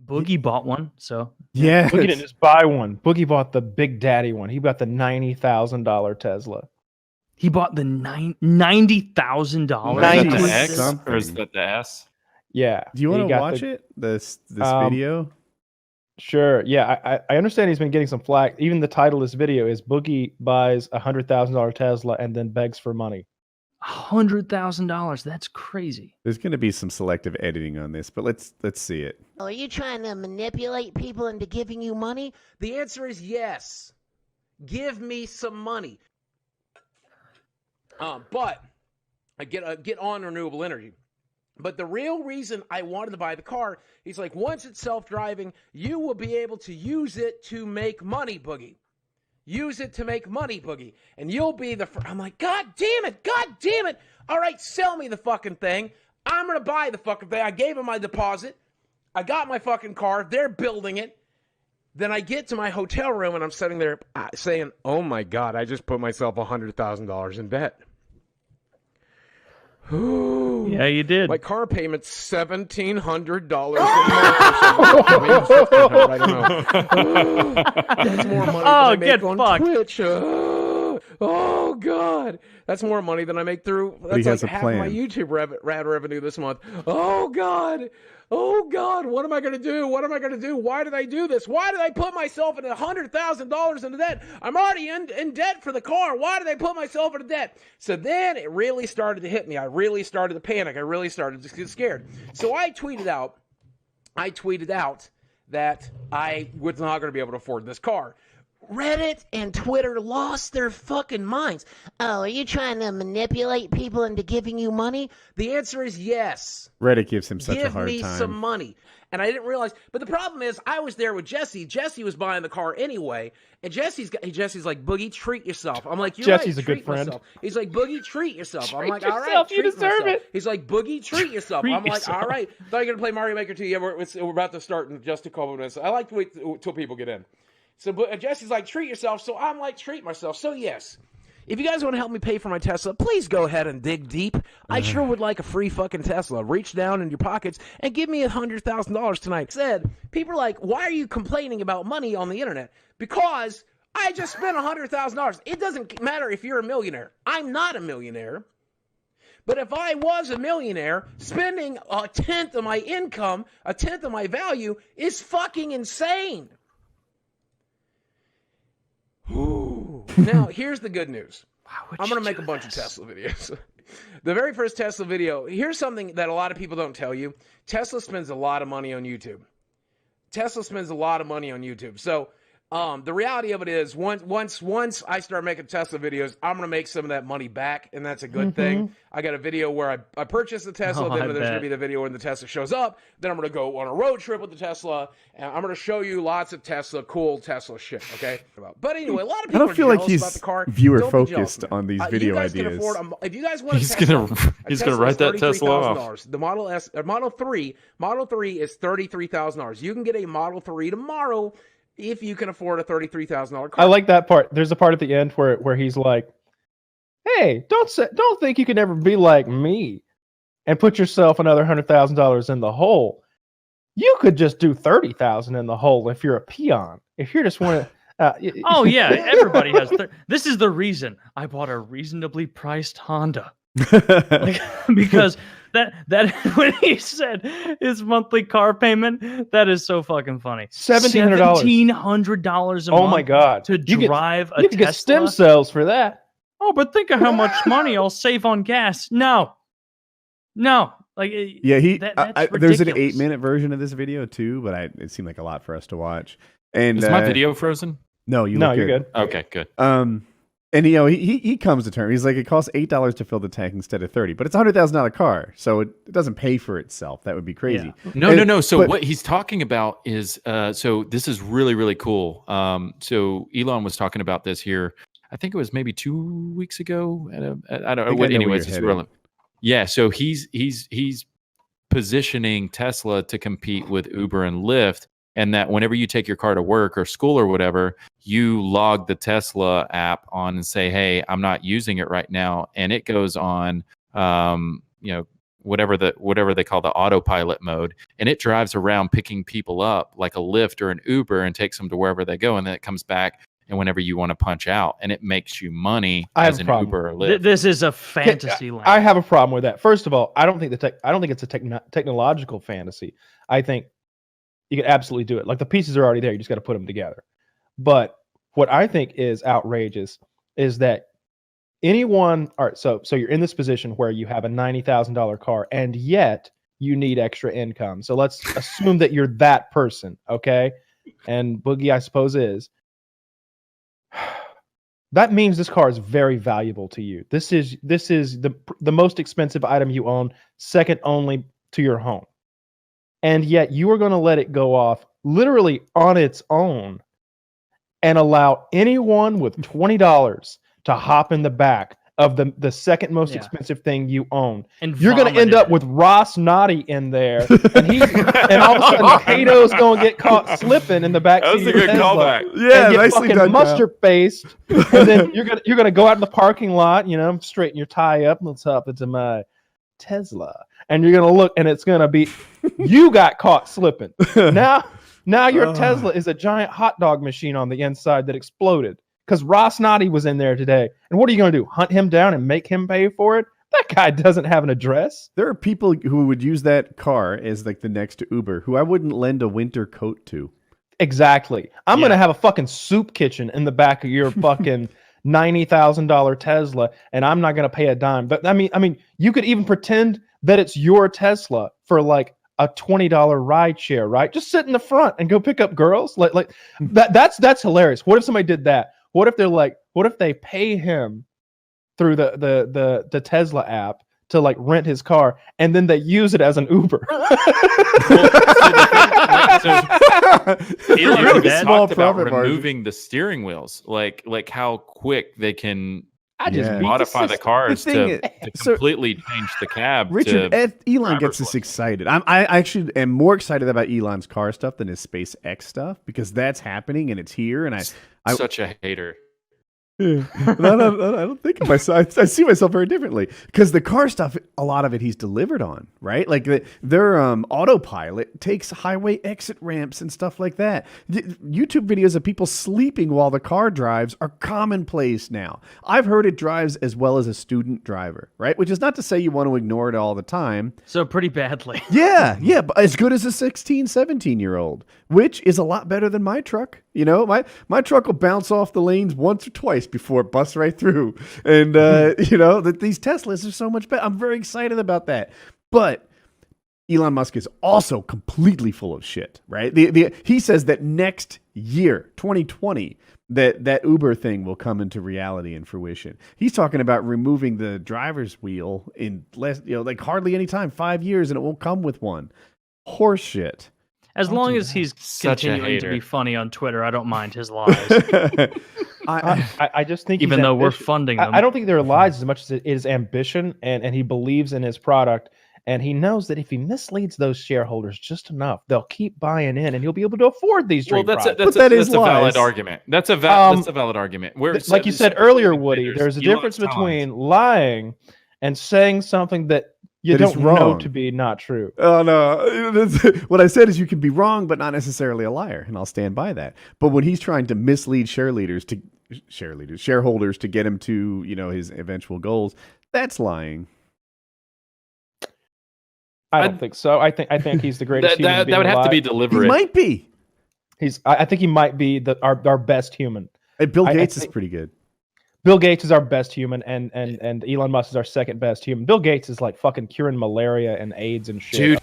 Boogie bought one, so Yeah. Boogie didn't just buy one. Boogie bought the Big Daddy one. He bought the $90,000 Tesla. he bought the $90,000. $90 the X something. or is that the S? Yeah. Do you He want to got watch the- it? This video? Sure. Yeah, I understand he's been getting some flack. Even the title of this video is Boogie buys a $100,000 Tesla and then begs for money. $100,000. That's crazy. There's going to be some selective editing on this, but let's see it. Are you trying to manipulate people into giving you money? The answer is yes. Give me some money. But I get on renewable energy. But the real reason I wanted to buy the car, he's like, once it's self-driving, you will be able to use it to make money, Boogie. Use it to make money, Boogie. And you'll be the first. I'm like, God damn it. God damn it. All right, sell me the fucking thing. I'm going to buy the fucking thing. I gave him my deposit. I got my fucking car. They're building it. Then I get to my hotel room and I'm sitting there saying, oh my God, I just put myself $100,000 in debt. Yeah, you did. My car payment's $1,700 a month. Maybe $1,500, I don't know. That's more money than I make on Twitch. Oh God, that's more money than I make through. That's like half of my YouTube revenue this month. Oh God. Oh God, what am I going to do? What am I going to do? Why did I do this? Why did I put myself in $100,000 into debt? I'm already in debt for the car. Why did I put myself into debt? So then it really started to hit me. I really started to panic. I really started to get scared. So I tweeted out that I was not going to be able to afford this car. Reddit and Twitter lost their fucking minds. Oh, are you trying to manipulate people into giving you money? The answer is yes. Reddit gives him such a hard time. Give me some money. And I didn't realize, but the problem is I was there with Jesse. Jesse was buying the car anyway. And Jesse's like, Boogie, treat yourself. I'm like, you're Jesse's right, a good friend. Myself. He's like, Boogie, treat yourself. I'm like, all right, yourself, you treat deserve myself. it. He's like, Boogie, treat yourself. Treat I'm like, yourself. all right. Thought you're going to play Mario Maker 2. Yeah, we're about to start in just a couple minutes. I like to wait till people get in. So Jesse's like, treat yourself. So I'm like, treat myself. So yes, if you guys want to help me pay for my Tesla, please go ahead and dig deep. I sure would like a free fucking Tesla. Reach down in your pockets and give me $100,000 tonight. Said, people are like, why are you complaining about money on the internet? Because I just spent $100,000. It doesn't matter if you're a millionaire. I'm not a millionaire. But if I was a millionaire, spending a tenth of my income, a tenth of my value is fucking insane. Now, here's the good news. I'm going to make a bunch of Tesla videos. The very first Tesla video, here's something that a lot of people don't tell you. Tesla spends a lot of money on YouTube. So the reality of it is once I start making Tesla videos, I'm going to make some of that money back, and that's a good thing. I got a video where I purchased the Tesla, then there's going to be the video when the Tesla shows up. Then I'm going to go on a road trip with the Tesla, and I'm going to show you lots of cool Tesla shit, okay? But anyway, a lot of people I don't feel are like jealous he's about the car. viewer Don't be jealous, focused man. on these You video guys can ideas. afford if you guys want a He's Tesla, gonna write that Tesla off. The Model S, Model 3 is $33,000. You can get a Model 3 tomorrow if you can afford a $33,000 car. I like that part. There's a part at the end where he's like, "Hey, don't think you can ever be like me and put yourself another $100,000 in the hole. You could just do 30,000 in the hole if you're a peon. If you're just one." Oh yeah, everybody has. This is the reason I bought a reasonably priced Honda. Because that when he said his monthly car payment, that is so fucking funny. $1,700. $1,700 a month. Oh my God! To drive a you could Tesla. get stem cells for that. Oh, but think of how much money I'll save on gas. No, like Yeah, there's an ridiculous. 8-minute version of this video too, but it seemed like a lot for us to watch. And Is my video frozen? No, you're good. Okay, good. And he comes to terms. He's like, it costs $8 to fill the tank instead of $30, but it's a $100,000 car, so it doesn't pay for itself. That would be crazy. Yeah. No. So what he's talking about is, so this is really, really cool. So Elon was talking about this here. I think it was maybe 2 weeks ago. I don't know. Anyways, it's relevant. Yeah. So he's positioning Tesla to compete with Uber and Lyft. And that whenever you take your car to work or school or whatever, you log the Tesla app on and say, "Hey, I'm not using it right now," and it goes on, whatever they call the autopilot mode, and it drives around picking people up like a Lyft or an Uber and takes them to wherever they go, and then it comes back and whenever you want to punch out, and it makes you money as an Uber or Lyft. This is a fantasy land. I have a problem with that. First of all, I don't think it's a technological fantasy. I think you can absolutely do it. Like the pieces are already there. You just got to put them together. But what I think is outrageous is that anyone. All right, so you're in this position where you have a $90,000 car, and yet you need extra income. So let's assume that you're that person, okay? And Boogie, I suppose, is. That means this car is very valuable to you. This is the most expensive item you own, second only to your home. And yet you are going to let it go off literally on its own and allow anyone with $20 to hop in the back of the second most expensive thing you own. And you're going to end up with Ross Naughty in there, and all of a sudden Kato's going to get caught slipping in the back. That was a good callback. Yeah, and nicely done, mustard faced, and then you're gonna go out in the parking lot, straighten your tie up. Let's hop into my Tesla, and you're gonna look, and it's gonna be you got caught slipping. Now your Tesla is a giant hot dog machine on the inside that exploded. Because Ross Naughty was in there today. And what are you going to do? Hunt him down and make him pay for it? That guy doesn't have an address. There are people who would use that car as like the next Uber who I wouldn't lend a winter coat to. Exactly. I'm going to have a fucking soup kitchen in the back of your fucking $90,000 Tesla, and I'm not going to pay a dime. But I mean, you could even pretend that it's your Tesla for like a $20 ride share, right? Just sit in the front and go pick up girls. Like that's hilarious. What if somebody did that? What if they pay him through the Tesla app to like rent his car, and then they use it as an Uber? Elon talked about removing the steering wheels, like how quick they can modify the cars to completely change the cab. Richard, Elon gets us excited. I actually am more excited about Elon's car stuff than his SpaceX stuff, because that's happening and it's here. And I'm such a hater. I don't think of myself. I see myself very differently, because the car stuff, a lot of it he's delivered on, right? Like their autopilot takes highway exit ramps and stuff like that. YouTube videos of people sleeping while the car drives are commonplace now. I've heard it drives as well as a student driver, right? Which is not to say you want to ignore it all the time. So pretty badly. Yeah, but as good as a 16, 17-year-old, which is a lot better than my truck. My truck will bounce off the lanes once or twice before it busts right through. And, that these Teslas are so much better. I'm very excited about that. But Elon Musk is also completely full of shit, right? He says that next year, 2020, that Uber thing will come into reality and fruition. He's talking about removing the driver's wheel in less, like hardly any time, 5 years, and it won't come with one. Horse shit. As long as he's continuing to be funny on Twitter, I don't mind his lies. I just think even though we're funding them. I don't think they're lies as much as it is ambition, and he believes in his product, and he knows that if he misleads those shareholders just enough, they'll keep buying in, and he'll be able to afford these dream products. That's a valid argument. That's a valid argument. Like you said earlier, Woody, there's a difference between lying and saying something that you don't know to be not true. Oh, no. What I said is you can be wrong, but not necessarily a liar, and I'll stand by that. But when he's trying to mislead shareholders to get him to, his eventual goals, that's lying. I don't think so. I think he's the greatest human being that would have alive. to be deliberate. He might be. I think he might be our best human. Hey, Bill Gates is pretty good. Bill Gates is our best human, and Elon Musk is our second best human. Bill Gates is like fucking curing malaria and AIDS and shit. Dude,